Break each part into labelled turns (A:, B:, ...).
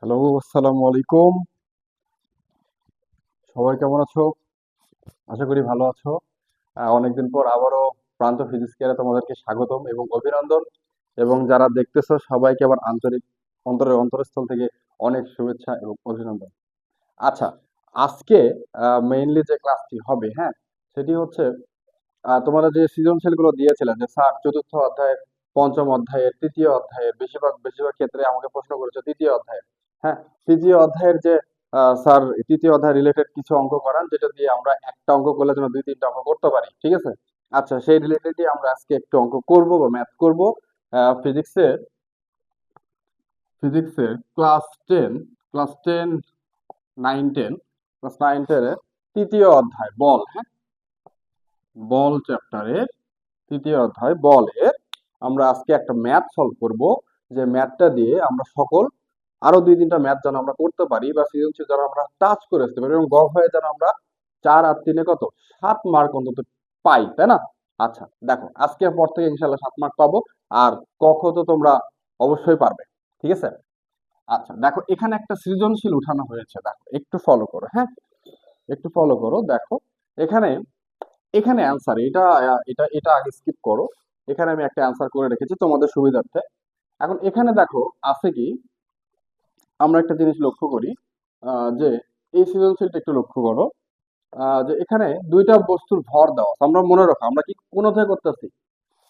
A: Hello, আসসালামু আলাইকুম। সবাই কেমন আছো? আশা করি ভালো আছো। অনেকদিন পর আবারও প্রান্ত ফিজিক্স কেয়ারে তোমাদেরকে স্বাগতম এবং অভিনন্দন, এবং যারা দেখতেছো সবাইকে আবার আন্তরিক অন্তরস্থল থেকে অনেক শুভেচ্ছা এবং অভিনন্দন। আচ্ছা, আজকে মেইনলি যে ক্লাসটি হবে, হ্যাঁ, সেটি হচ্ছে তোমরা যে সৃজনশীল গুলো দিয়েছিলে যে স্যার চতুর্থ অধ্যায়ের, পঞ্চম অধ্যায়ের, তৃতীয় অধ্যায়ের, বেশিরভাগ বেশিরভাগ ক্ষেত্রে আমাকে প্রশ্ন করেছে তৃতীয় অধ্যায়ের। হ্যাঁ, তৃতীয় অধ্যায়ের যে স্যার তৃতীয় অধ্যায় রিলেটেড কিছু অঙ্ক করান, যেটা দিয়ে আমরা একটা অঙ্ক করলে যেন দুই তিনটা অঙ্ক করতে পারি, ঠিক আছে? আচ্ছা, সেই রিলেটেডই আমরা আজকে একটু অঙ্ক করব বা ম্যাথ করব। ফিজিক্সের ফিজিক্সের ক্লাস টেন, 9, 10, ক্লাস 9, 10-এর তৃতীয় অধ্যায় বল, হ্যাঁ, বল চ্যাপ্টারের তৃতীয় অধ্যায় বলের আমরা আজকে একটা ম্যাথ সলভ করব। যে ম্যাথটা দিয়ে আমরা আরো দুই তিনটা ম্যাথ যেন আমরা করতে পারি বা সৃজনশীল যেন আমরা টাচ করে আসতে পারি, এবং গ হয়ে যেন আমরা 4 আর 3-এ কত 7 মার্ক অন্তত পাই, তাই না? আচ্ছা, দেখো আজকের পর থেকে ইনশাল্লাহ 7 মার্ক পাবো। আর ক তো তোমরা অবশ্যই পারবে, ঠিক আছে? আচ্ছা, দেখো এখানে একটা সৃজনশীল উঠানো হয়েছে, দেখো একটু ফলো করো, হ্যাঁ, একটু ফলো করো। দেখো এখানে এখানে অ্যান্সার এটা এটা এটা আগে স্কিপ করো। এখানে আমি একটা অ্যান্সার করে রেখেছি তোমাদের সুবিধার্থে। এখন এখানে দেখো আছে কি, আমরা একটা জিনিস লক্ষ্য করি, যে এই সৃজনশীলটা একটু লক্ষ্য করো। যে এখানে দুইটা বস্তুর ভর দেওয়া আছে। আমরা মনে রাখো আমরা কি কোন অধ্যায় করতেছি?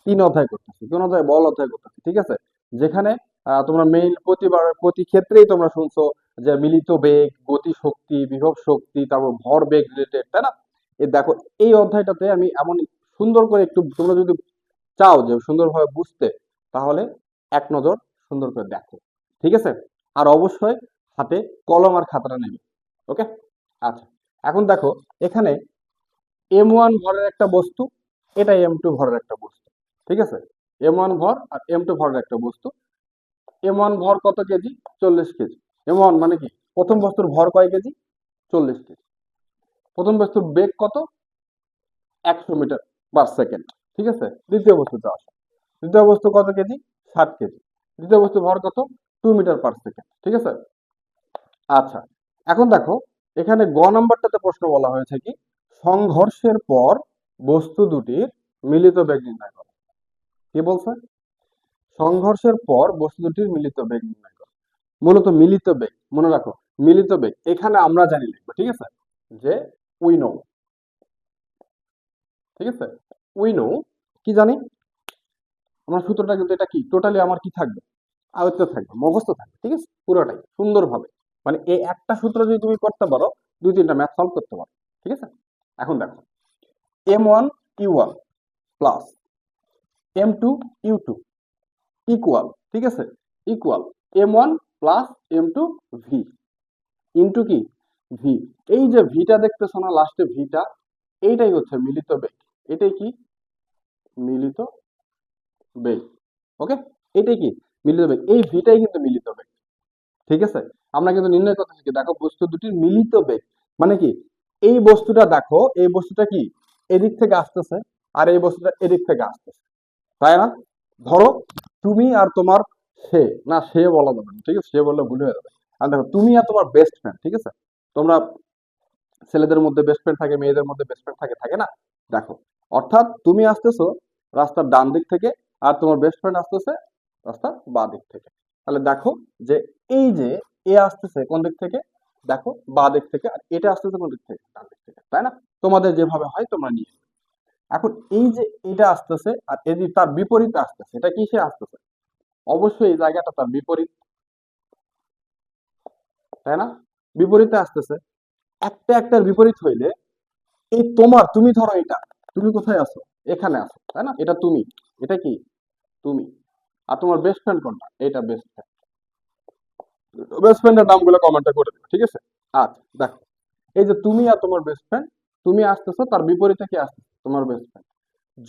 A: 3 অধ্যায় করতেছি। কোন অধ্যায়? বল অধ্যায় করতেছি, ঠিক আছে? যেখানে তোমরা মেইন প্রতি ক্ষেত্রেই তোমরা শুনছো যে মিলিত বেগ, গতি শক্তি, বিভব শক্তি, তারপর ভর বেগ রিলেটেড, তাই না? এই দেখো, এই অধ্যায়টাতে আমি এমন সুন্দর করে একটু, তোমরা যদি চাও যে সুন্দরভাবে বুঝতে, তাহলে এক নজর সুন্দর করে দেখো, ঠিক আছে? আর অবশ্যই হাতে কলম আর খাতাটা নেবে, ওকে? আচ্ছা, এখন দেখো এখানে M1 ভরের একটা বস্তু, এটা M2 ভরের একটা বস্তু, ঠিক আছে? M1 ভর আর M2 ভরের একটা বস্তু। M1 ভর কত কেজি? 40 কেজি। M1 মানে কি, প্রথম বস্তুর ভর কয় কেজি? 40 কেজি। প্রথম বস্তুর বেগ কত? 100 মিটার পার সেকেন্ড, ঠিক আছে? দ্বিতীয় বস্তুতে আসো। দ্বিতীয় বস্তু কত কেজি? 60 কেজি। দ্বিতীয় বস্তু ভর কত? 2 মিটার পার সেকেন্ড, ঠিক আছে? আচ্ছা, এখন দেখো এখানে গ নাম্বারটাতে প্রশ্ন বলা হয়েছে কি, সংঘর্ষের পর বস্তু দুটির মিলিত বেগ নির্ণয় করো। কি বলছে? সংঘর্ষের পর বস্তু দুটির মিলিত বেগ নির্ণয় করো। মূলত মিলিত বেগ মনে রাখো, মিলিত বেগ এখানে আমরা জানি লিখবো, ঠিক আছে? যে উই নো, ঠিক আছে? উই নো, কি জানি আমরা সূত্রটা, কিন্তু এটা কি টোটালি আমার কি থাকবে, আয়ত্ত থাকবে, মুখস্থ থাকবে, ঠিক আছে? পুরোটাই সুন্দরভাবে, মানে এই একটা সূত্র যদি তুমি করতে পারো, দুই তিনটা ম্যাথ সলভ করতে পারো, ঠিক আছে? এখন দেখো M1 U1 plus M2 U2 equal, ঠিক আছে, equal M1 plus M2 V into কি, ভি। এই যে ভিটা দেখতেছো না লাস্টে ভিটা, এইটাই হচ্ছে মিলিত বেগ। এটাই কি, মিলিত বেগ, ওকে? এটাই কি, মিলিত বেগ। এই ভিটাই কিন্তু মিলিত বেগ, ঠিক আছে? আমরা কিন্তু নির্ণয় করতে শিখি, দেখো বস্তু দুটির মিলিত বেগ মানে কি, এই বস্তুটা দেখো, এই বস্তুটা কি এদিক থেকে আসতেছে, আর এই বস্তুটা এদিক থেকে আসতেছে, তাই না? ধরো তুমি আর তোমার সে, না সে বলা যাবে না, ঠিক আছে, সে বললে ভুল হয়ে যাবে। আর দেখো তুমি আর তোমার বেস্ট ফ্রেন্ড, ঠিক আছে? তোমরা ছেলেদের মধ্যে বেস্ট ফ্রেন্ড থাকে, মেয়েদের মধ্যে বেস্ট ফ্রেন্ড থাকে, থাকে না? দেখো, অর্থাৎ তুমি আসতেছো রাস্তার ডান দিক থেকে, আর তোমার বেস্ট ফ্রেন্ড আসতেছে রাস্তার বাঁ দিক থেকে। তাহলে দেখো যে এই যে এ আসতেছে কোন দিক থেকে, দেখো বাঁ দিক থেকে, আর এটা আসতেছে কোন দিক থেকে, ডান দিক থেকে, তাই না? তোমাদের যেভাবে হয় তোমরা নিয়ে নিও। এখন এই যে এটা আসতেছে আর এদিকে তার বিপরীতে আসতেছে, এটা কিসে আসতেছে? অবশ্যই এই জায়গাটা তার বিপরীত, তাই না? বিপরীতে আসতেছে। একটা একটার বিপরীত হইলে এই তুমি ধরো এটা, তুমি কোথায় আছো? এখানে আছো, তাই না? এটা তুমি, এটা কি, তুমি। আর তোমার বেস্ট ফ্রেন্ড কোনটা? এটা বেস্ট ফ্রেন্ড। বেস্ট ফ্রেন্ডের নামগুলো কমেন্টে করে দিবে, ঠিক আছে? আচ্ছা, দেখো এই যে তুমি আর তোমার বেস্ট ফ্রেন্ড, তুমি আসতেছো, তার বিপরীতে কি আসতেছে? তোমার বেস্ট ফ্রেন্ড।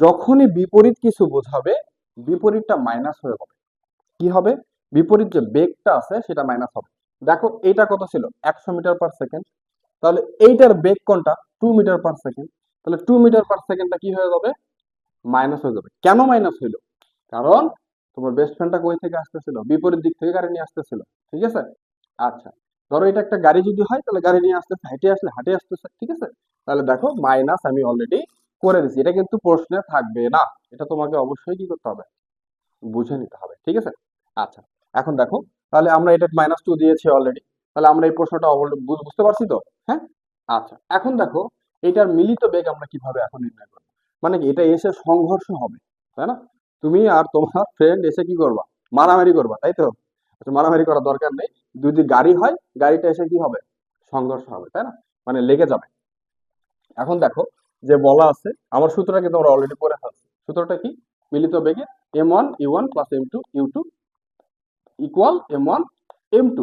A: যখনই বিপরীত কিছু বোঝাবে, বিপরীতটা মাইনাস হয়ে যাবে। কি হবে? বিপরীত যে বেগটা আছে সেটা মাইনাস হবে। দেখো এইটা কত ছিল? 100 মিটার পার সেকেন্ড। তাহলে এইটার বেগ কোনটা? 2 মিটার পার সেকেন্ড। তাহলে 2 মিটার পার সেকেন্ডটা কি হয়ে যাবে? মাইনাস হয়ে যাবে। কেন মাইনাস হইলো? কারণ তোমার বেস্ট ফ্রেন্ডটা কই থেকে আসতেছিল? বিপরীত দিক থেকে গাড়ি নিয়ে আসতেছিল, ঠিক আছে? আচ্ছা, ধরো এটা একটা গাড়ি যদি হয় তাহলে গাড়ি নিয়ে আসতেছে, হেঁটে আসলে হাঁটে আসতেছে, ঠিক আছে? তাহলে দেখো মাইনাস আমি অলরেডি করে দিছি, এটা কিন্তু প্রশ্নে থাকবে না, এটা তোমাকে অবশ্যই কি করতে হবে, বুঝে নিতে হবে, ঠিক আছে? আচ্ছা, এখন দেখো, তাহলে আমরা এটা -2 দিয়েছি অলরেডি, তাহলে আমরা এই প্রশ্নটা বুঝতে পারছি তো? হ্যাঁ। আচ্ছা, এখন দেখো এটার মিলিত বেগ আমরা কিভাবে এখন নির্ণয় করবো, মানে কি এটা এসে সংঘর্ষ হবে, তাই না? তুমি আর তোমার ফ্রেন্ড এসে কি করবা, মারামারি করবা, তাই তো? আচ্ছা, মারামারি করার দরকার নেই, যদি গাড়ি হয় গাড়িটা এসে কি হবে, সংঘর্ষ হবে, তাই না? মানে লেগে যাবে। এখন দেখো যে বলা আছে, আমার সূত্রটা কিন্তু আমরা অলরেডি পড়ে ফেলছি, সূত্রটা কি, মিলিত বেগে m1 u1 plus m2 u2 equal m1 m2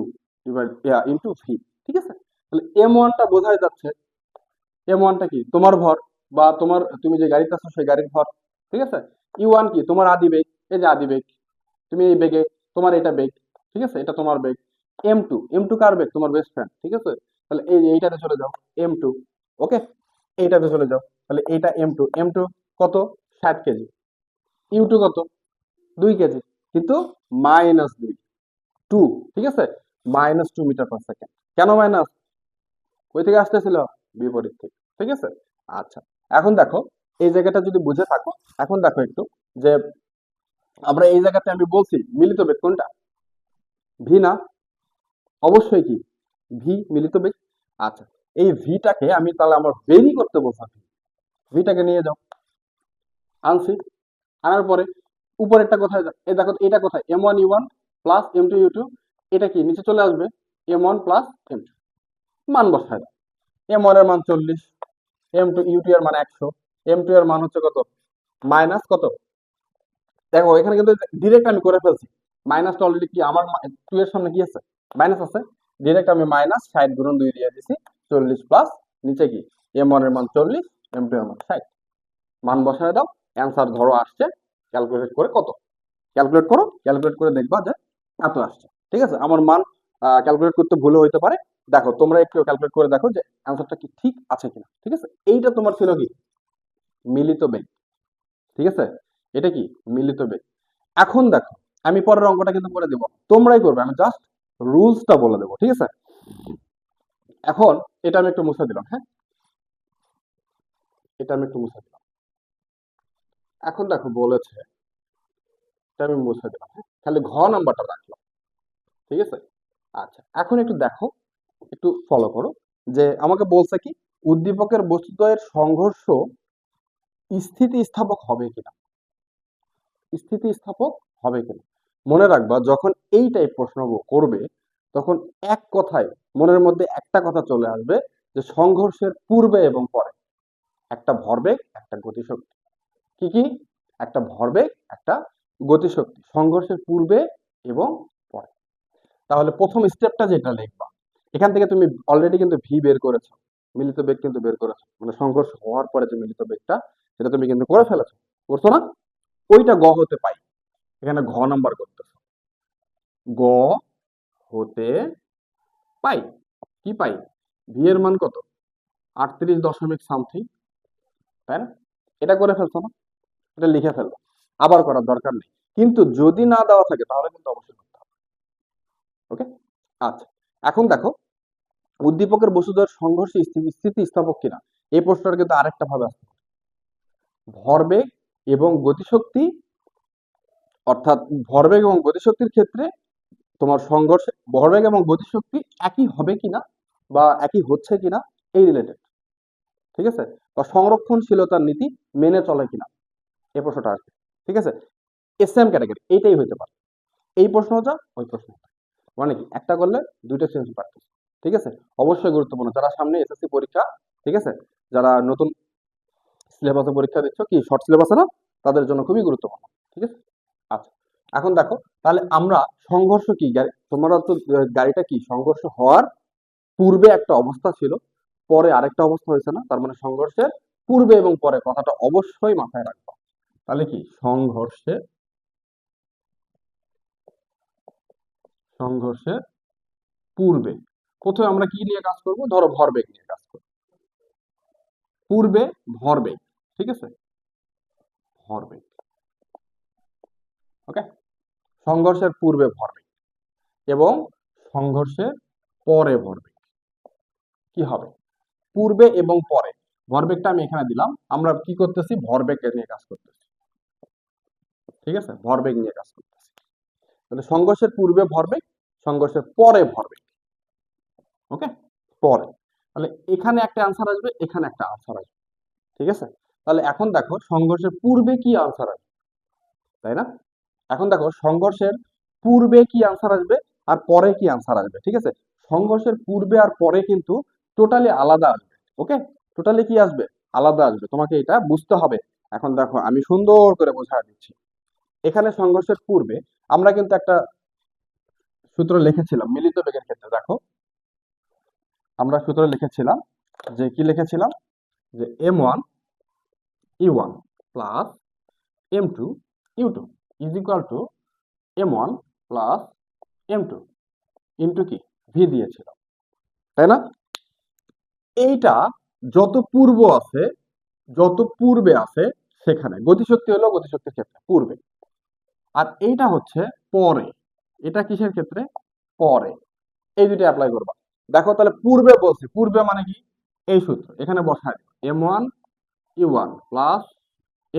A: into V, ঠিক আছে? তাহলে m1টা বোঝাই যাচ্ছে, m1টা কি তোমার ভর, বা তুমি যে গাড়িতে আছো সেই গাড়ির ভর, ঠিক আছে? u1 কি তোমার আদি বেগ, এই যে আদি বেগ, তুমি এই বেগে, তোমার এটা বেগ, ঠিক আছে, এটা তোমার বেগ। m2 কার বেগ, তোমার বেস্ট ফ্রেন্ড, ঠিক আছে? তাহলে এইটাতে চলে যাও, m2, ওকে, এইটাতে চলে যাও, তাহলে এইটা m2 কত, 60 কেজি, u2 কত, 2 কেজি, কিন্তু -2, ঠিক আছে, -2 মিটার পার সেকেন্ড। কেন মাইনাস, ওই থেকে আসতেছিল, বিপরীত থেকে, ঠিক আছে? আচ্ছা, এখন দেখো এই জায়গাটা যদি বুঝে থাকো, এখন দেখো একটু যে আমরা এই জায়গাতে আমি বলছি মিলিত বেগ কোনটা, ভি না? অবশ্যই কি ভি মিলিত বেগ। আচ্ছা, এই ভিটাকে আমি তাহলে আমার বেরি করতে বলছি, ভিটাকে নিয়ে যাও, আনছি, আনার পরে উপরেরটা কোথায় এই দেখো এটা কোথায়, m1 u1 plus m2 u2, এটা কি নিচে চলে আসবে, m1 প্লাস m2, মান বসায় দাও, m1 এর মান 40, m2 u2 এর মান 100, m2 এর মান হচ্ছে কত, মাইনাস কত, দেখো এখানে কিন্তু ডিরেক্ট আমি করে ফেলছি, মাইনাসটা অলরেডি কি আমার 2 এর সামনে কি আছে, মাইনাস আছে, ডিরেক্ট আমি -60 × 2 দিয়ে দিছি, 40 প্লাস নিচে কি m1 এর মান 40, m2 এর মান 60, মান বসায় দাও, অ্যান্সার ধরো আসছে, ক্যালকুলেট করে কত, ক্যালকুলেট করো, ক্যালকুলেট করে দেখবা যে এত আসছে, ঠিক আছে? আমার মান ক্যালকুলেট করতে ভুলও হইতে পারে, দেখো তোমরা একটু ক্যালকুলেট করে দেখো যে অ্যান্সারটা কি ঠিক আছে কিনা, ঠিক আছে? এইটা তোমার ছিল কি মিলিত বেগ, ঠিক আছে, এটা কি মিলিত বেগ। এখন দেখো আমি পরের অঙ্কটা কিন্তু করে দেবো, তোমরাই করবে, আমি জাস্ট রুলসটা বলে দেবো, ঠিক আছে? এখন এটা আমি একটু মুছে দিলাম, হ্যাঁ, এটা আমি একটু মুছে দিলাম, এখন দেখো বলেছে, এটা আমি মুছে দিলাম, হ্যাঁ, খালি ঘ নাম্বারটা রাখলাম, ঠিক আছে? আচ্ছা, এখন একটু দেখো, একটু ফলো করো, যে আমাকে বলছে কি উদ্দীপকের বস্তুদ্বয়ের সংঘর্ষ স্থিতিস্থাপক হবে কিনা, স্থিতিস্থাপক হবে কিনা। মনে রাখবা যখন এই টাইপ প্রশ্ন করবে তখন এক কথায় মনের মধ্যে একটা কথা চলে আসবে, যে সংঘর্ষের পূর্বে এবং পরে একটা ভরবেগ একটা গতিশক্তি, কি কি, একটা ভরবেগ একটা গতিশক্তি, সংঘর্ষের পূর্বে এবং পরে। তাহলে প্রথম স্টেপটা যেটা লিখবা, এখান থেকে তুমি অলরেডি কিন্তু ভি বের করেছো, মিলিত বেগ কিন্তু বের করেছো, মানে সংঘর্ষ হওয়ার পরে যে মিলিত বেগটা, সেটা তুমি কিন্তু করে ফেলেছো, করছো না? ওইটা গ হতে পাই, এখানে ঘ নাম্বার করতেছো, গ হতে পাই, কি পাই, ভি এর মান কত, 38 দশমিক সামথিং, তাই না? এটা করে ফেলছো না, এটা লিখে ফেলবো, আবার করার দরকার নেই, কিন্তু যদি না দেওয়া থাকে তাহলে কিন্তু অবশ্যই করতে হবে, ওকে? আচ্ছা, এখন দেখো উদ্দীপকের বস্তুদ্বয়ের সংঘর্ষে স্থিতিস্থাপক কিনা, এই প্রশ্নটা কিন্তু আরেকটা ভাবে আসতে পারে, ভরবেগ এবং গতিশক্তি, অর্থাৎ ভরবেগ এবং গতিশক্তির ক্ষেত্রে তোমার সংঘর্ষে ভরবেগ এবং গতিশক্তি একই হবে কিনা বা একই হচ্ছে কিনা, এই রিলেটেড, ঠিক আছে? বা সংরক্ষণশীলতার নীতি মেনে চলে কিনা, এই প্রশ্নটা আসবে, ঠিক আছে? সেম ক্যাটাগরি এইটাই হইতে পারে, এই প্রশ্ন যা ওই প্রশ্ন, মানে কি একটা করলে দুইটা চেঞ্জ পারতেছে, ঠিক আছে? অবশ্যই গুরুত্বপূর্ণ যারা সামনে এসএসসি পরীক্ষা, ঠিক আছে, যারা নতুন সিলেবাসে পরীক্ষা দিচ্ছ, কি শর্ট সিলেবাসে না, তাদের জন্য খুবই গুরুত্বপূর্ণ, ঠিক আছে? আচ্ছা, এখন দেখো তাহলে আমরা সংঘর্ষ কি, তোমরা তো গাড়িটা কি সংঘর্ষ হওয়ার পূর্বে একটা অবস্থা ছিল, পরে আরেকটা অবস্থা হয়েছে না, তার মানে সংঘর্ষের পূর্বে এবং পরে কথাটা অবশ্যই মাথায় রাখবো, তাহলে কি সংঘর্ষের, সংঘর্ষের পূর্বে, প্রথমে আমরা কি নিয়ে কাজ করব, ধরো ভরবেগ নিয়ে কাজ করব, পূর্বে ভরবেগ, ঠিক আছে, ভরবেগ, ওকে, সংঘর্ষের পূর্বে ভরবেগ এবং সংঘর্ষের পরে ভরবেগ কি হবে? পূর্বে এবং পরে। ভরবেগটা আমি এখানে দিলাম, আমরা কি করতেছি? ভরবেগ নিয়ে কাজ করতেছি, ঠিক আছে? ভরবেগ নিয়ে কাজ করতেছি। তাহলে সংঘর্ষের পূর্বে ভরবেগ, সংঘর্ষের পরে ভরবেগ। ওকে, পরে। তাহলে এখানে একটা আনসার আসবে, এখানে একটা আনসার আসবে, ঠিক আছে? তাহলে এখন দেখো সংঘর্ষের পূর্বে কি আনসার আসবে, তাই না? এখন দেখো সংঘর্ষের পূর্বে কি আনসার আসবে আর পরে কি আনসার আসবে, ঠিক আছে? সংঘর্ষের পূর্বে আর পরে কিন্তু টোটালি আলাদা আসবে। ওকে, টোটালি কি আসবে? আলাদা আসবে, তোমাকে এটা বুঝতে হবে। এখন দেখো আমি সুন্দর করে বোঝায় দিচ্ছি। এখানে সংঘর্ষের পূর্বে আমরা কিন্তু একটা সূত্র লিখেছিলাম মিলিত বেগের ক্ষেত্রে। দেখো আমরা সূত্র লিখেছিলাম, যে কি লিখেছিলাম? যে m1 u1 plus m2 u2 is equal two m1 plus m2 into কি ভি দিয়েছিলাম, তাই না? এইটা যত পূর্ব আছে, যত পূর্বে আছে সেখানে গতিশক্তি হলো গতিশক্তির ক্ষেত্রে পূর্বে, আর এইটা হচ্ছে পরে। এটা কিসের ক্ষেত্রে? পরে। এই দুটো অ্যাপ্লাই করবা। দেখো তাহলে পূর্বে বলছি, পূর্বে মানে কি? এই সূত্র এখানে বসায় m1 u1 plus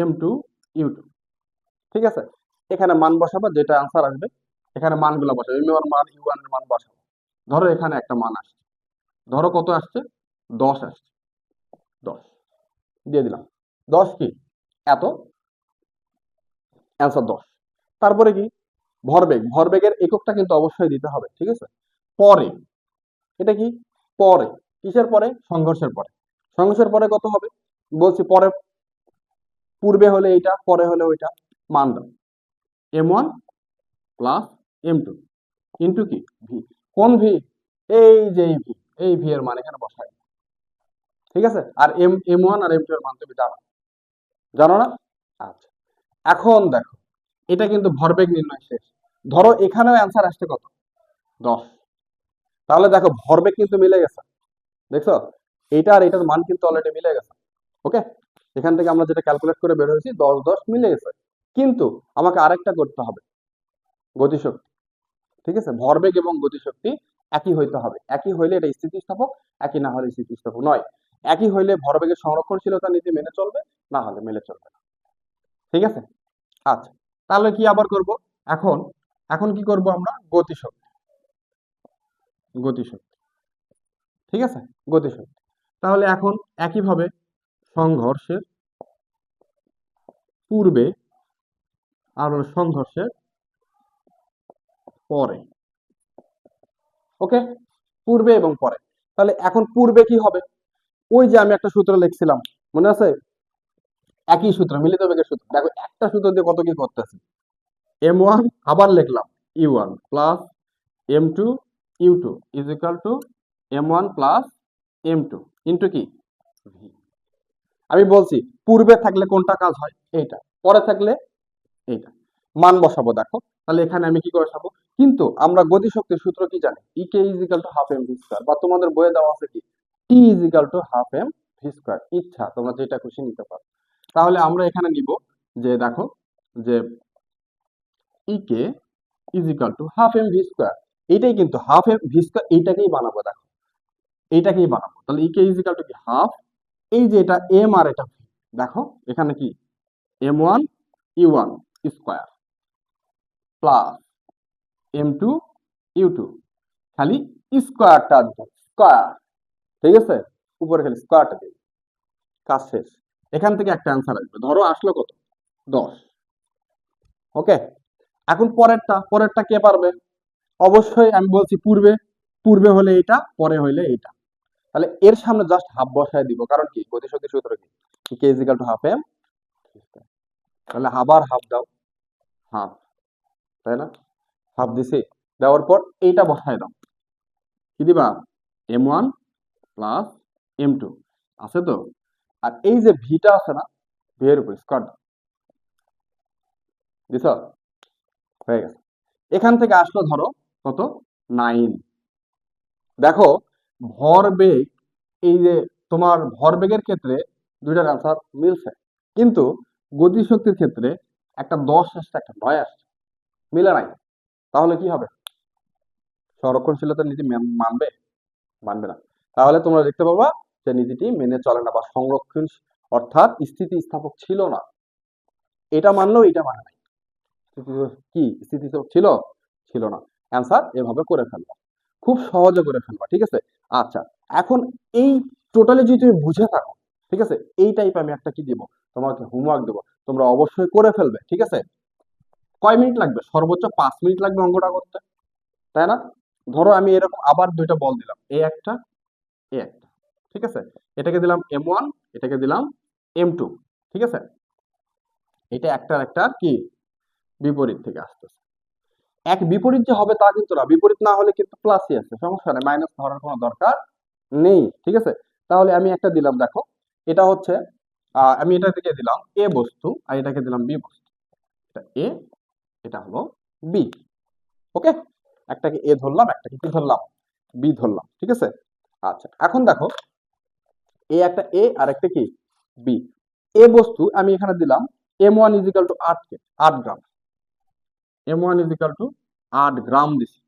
A: m2 u2, ঠিক আছে? এখানে মান বসাবো, যেটা আনসার আসবে এখানে মানগুলো বসাবো, m1 মান u1 এর মান বসাবো। ধরো এখানে একটা মান আসছে, ধরো কত আসছে? 10 আসছে, 10 দিয়ে দিলাম। 10 কি এত, অ্যান্সার 10। তারপরে কি? ভরবেগ, ভরবেগের এককটা কিন্তু অবশ্যই দিতে হবে, ঠিক আছে? পরে, এটা কি? পরে। কিসের পরে? সংঘর্ষের পরে। সংঘর্ষের পরে কত হবে? বলছি পরে, পূর্বে হলে এইটা, পরে হলে ওইটা। মান দাও, m1 প্লাস m2 ইন্টু কি ভি। কোন ভি? এই যে এই ভি, এই ভি এর মান এখানে বসাই, ঠিক আছে? আর m1 আর m2 এর মান তুমি জানো, জানো না? আচ্ছা, এখন দেখো এটা কিন্তু ভরবেগ নির্ণয় শেষ। ধরো এখানেও অ্যান্সার আসছে কত? 10। তাহলে দেখো ভরবেগ কিন্তু মিলে গেছে, দেখছো? এইটা আর এটার মান কিন্তু অলরেডি মিলে গেছে। ওকে, এখান থেকে আমরা যেটা ক্যালকুলেট করে বের হয়েছি 10 10 মিলে গেছে। কিন্তু আমাকে আরেকটা করতে হবে, গতিশক্তি, ঠিক আছে? ভরবেগ এবং গতিশক্তি একই হইতে হবে। একই হইলে এটা স্থিতিস্থাপক, একই না হলে স্থিতিস্থাপক নয়। একই হইলে ভরবেগের সংরক্ষণশীলতা নীতি মেনে চলবে, না হলে মেনে চলবে না, ঠিক আছে? আচ্ছা, তাহলে কি আবার করব? এখন এখন কি করব আমরা? গতিশক্তি, গতিশক্তি, ঠিক আছে? গতিশক্তি। তাহলে এখন একইভাবে সংঘর্ষের পূর্বে আর সংঘর্ষের পরে। ওকে, পূর্বে এবং পরে। তাহলে এখন পূর্বে কি হবে? ওই যে আমি একটা সূত্র লিখছিলাম, মনে আছে? একই সূত্র, মিলিত বেগের সূত্র। দেখো একটা সূত্র দিয়ে কত কি করতেছি। m1 আবার লিখলাম u1 plus m2 u2 is equal two m1 plus m2 into কি ভি। আমি বলছি পূর্বে থাকলে কোনটা কাজ হয়? এইটা, পরে থাকলে এইটা। মান বসাবো, দেখো তাহলে এখানে আমি কি বসাবো? কিন্তু আমরা গতিশক্তির সূত্র কি জানি? KE is equal to half M V square, বা তোমাদের বইয়ে দেওয়া আছে কি T is equal to half M V square. ইচ্ছা তোমরা যেটা খুশি নিতে পারো। তাহলে আমরা এখানে নিব যে দেখো যে KE is equal to half M V square, এইটাই কিন্তু হাফ এম ভি স্কয়ার, এইটাকেই বানাবো। দেখো এইটাকেই বানাবো, তাহলে ইকে ইজ ইকুয়াল টু কি হাফ, এই যে এটা এম আর এটা ভি, দেখো এখানে কি m1 u1 square plus m2 u2, খালি স্কয়ারটা স্কয়ার, ঠিক আছে? উপরে খালি স্কয়ারটা দিই, কাজ শেষ। এখান থেকে একটা অ্যান্সার আসবে, ধরো আসলো কত? 10। ওকে, এখন পরেরটা, পরেরটা কে পারবে? অবশ্যই আমি বলছি পূর্বে, পূর্বে হলে এটা, পরে হইলে এটা। তাহলে এর সামনে জাস্ট হাফ বসায় দিব, কারণ কি গতিশক্তির সূত্র কি K is equal to half M. তাহলে আবার হাফ দাও, হাফ, তাই না? হাফ দিছি, দেওয়ার পর এইটা বসায় দাও, কি দিবা? m1 প্লাস m2 আছে তো, আর এই যে ভিটা আছে না, ভি এর উপর স্কয়ার দিছ, হয়ে গেছে। এখান থেকে আসলো ধরো কত? 9। দেখো ভরবেগ, এই যে তোমার ভরবেগের ক্ষেত্রে দুইটার আনসার মিলছে, কিন্তু গতিশক্তির ক্ষেত্রে একটা 10 আসছে, একটা 9 আসছে, মিলে নাই। তাহলে কি হবে? সংরক্ষণশীলতার নীতি মানবে? মানবে না। তাহলে তোমরা দেখতে পাবা যে নীতিটি মেনে চলে না বা সংরক্ষণ অর্থাৎ স্থিতিস্থাপক ছিল না। এটা মানলো, এটা মানে নাই। কি স্থিতিস্থাপক ছিল? ছিল না। অ্যান্সার এভাবে করে ফেলবা, খুব সহজে করে ফেলবা, ঠিক আছে? আচ্ছা, এখন এই টোটালি যদি তুমি বুঝে থাকো, ঠিক আছে, এই টাইপ আমি একটা কি দিব, তোমাকে হোমওয়ার্ক দেবো, তোমরা অবশ্যই করে ফেলবে, ঠিক আছে? কয় মিনিট লাগবে? সর্বোচ্চ 5 মিনিট লাগবে অঙ্কটা করতে, তাই না? ধরো আমি এরকম আবার দুইটা বল দিলাম, এ একটা, এ একটা, ঠিক আছে? এটাকে দিলাম M1, এটাকে দিলাম M2, ঠিক আছে? এটা একটা একটা কি বিপরীত থেকে আসতেছে। এক বিপরীত যে হবে তা কিন্তু না, বিপরীত না হলে কিন্তু প্লাসই আছে, সমস্যা নেই, মাইনাস ধরার কোনো দরকার নেই, ঠিক আছে? তাহলে আমি একটা দিলাম, দেখো, এটা হচ্ছে আমি এটা থেকে দিলাম এ বস্তু আর এটাকে দিলাম বি বস্তু। এটা এ, এটা হলো বি। ওকে, একটাকে এ ধরলাম, একটাকে কি ধরলাম? বি ধরলাম, ঠিক আছে? আচ্ছা, এখন দেখো, এ একটা এ আর একটা কি বি। এ বস্তু আমি এখানে দিলাম M1 ইজিক্যাল টু 8 গ্রাম। M1 ইজিক্যাল টু 8 গ্রাম দিছি,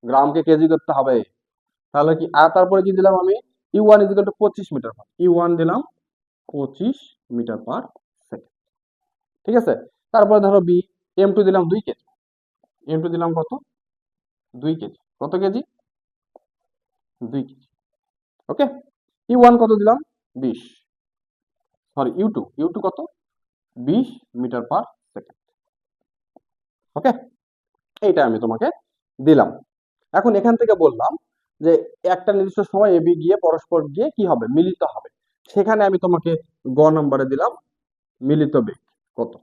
A: গ্রামকে কেজি করতে হবে। তাহলে কি, আর তারপরে কি দিলাম আমি? U1 is equal two 25 metre per, U1 দিলাম 25 মিটার পার সেকেন্ড, ঠিক আছে? তারপরে ধরো বি, M2 দিলাম 2 কেজি, M2 দিলাম কত? 2 কেজি। কত কেজি? 2 কেজি। ওকে, U1 কত দিলাম? 20, সরি ইউ টু কত? 20 মিটার পার সেকেন্ড। ওকে, এইটা আমি তোমাকে দিলাম। এখন এখান থেকে বললাম যে একটা নির্দিষ্ট সময় এবি গিয়ে পরস্পর গিয়ে কি হবে? মিলিত হবে। সেখানে আমি তোমাকে গ নম্বরে দিলাম মিলিত বেগ কত?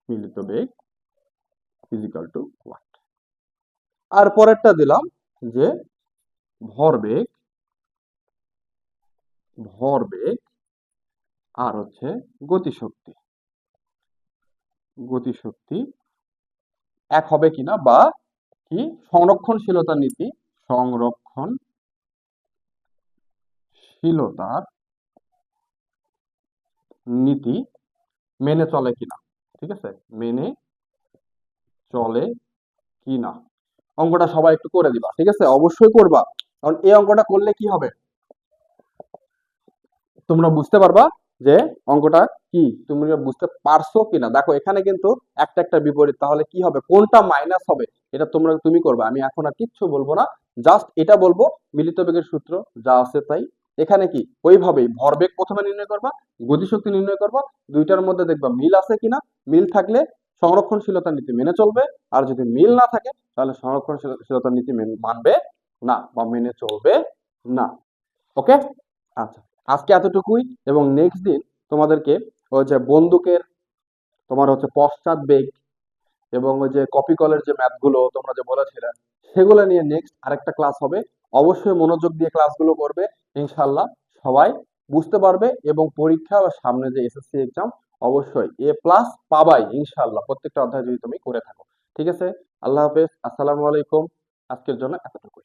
A: মিলিত বেগ ইজিক্যাল টু হোয়াট? আর পরেরটা দিলাম যে ভরবেগ, ভরবেগ আর হচ্ছে গতিশক্তি, গতিশক্তি এক হবে কিনা, বা কি সংরক্ষণশীলতার নীতি, সংরক্ষণশীলতার নীতি মেনে চলে কিনা, ঠিক আছে? মেনে চলে কিনা। অঙ্কটা সবাই একটু করে দিবা, ঠিক আছে? অবশ্যই করবা, কারণ এই অঙ্কটা করলে কি হবে, তোমরা বুঝতে পারবা যে অঙ্কটা কি তুমি বুঝতে পারছো কিনা। দেখো এখানে কিন্তু একটা একটা বিপরীত, তাহলে কি হবে, কোনটা মাইনাস হবে, এটা তুমি করবে। আমি এখন আর কিচ্ছু বলবো না, জাস্ট এটা বলবো মিলিত বেগের সূত্র যা আছে তাই। এখানে কি ওইভাবেই ভরবেগ প্রথমে নির্ণয় করবা, গতিশক্তি নির্ণয় করবা, দুইটার মধ্যে দেখবা মিল আছে কিনা। মিল থাকলে সংরক্ষণশীলতার নীতি মেনে চলবে, আর যদি মিল না থাকে তাহলে সংরক্ষণশীলতার নীতি মানবে না বা মেনে চলবে না। ওকে, আচ্ছা, আজকে এতটুকুই। এবং নেক্সট দিন তোমাদেরকে ওই যে বন্দুকের, তোমার হচ্ছে পশ্চাৎ বেগ এবং ওই যে কপি কলের যে ম্যাথগুলো তোমরা যে বলেছিলে, সেগুলো নিয়ে নেক্সট আরেকটা ক্লাস হবে। অবশ্যই মনোযোগ দিয়ে ক্লাসগুলো করবে, ইনশাল্লাহ সবাই বুঝতে পারবে এবং পরীক্ষা বা সামনে যে এসএসসি এক্সাম অবশ্যই A+ পাবাই ইনশাল্লাহ, প্রত্যেকটা অধ্যায় যদি তুমি করে থাকো। ঠিক আছে, আল্লাহ হাফেজ, আসসালামু আলাইকুম। আজকের জন্য এতটুকুই।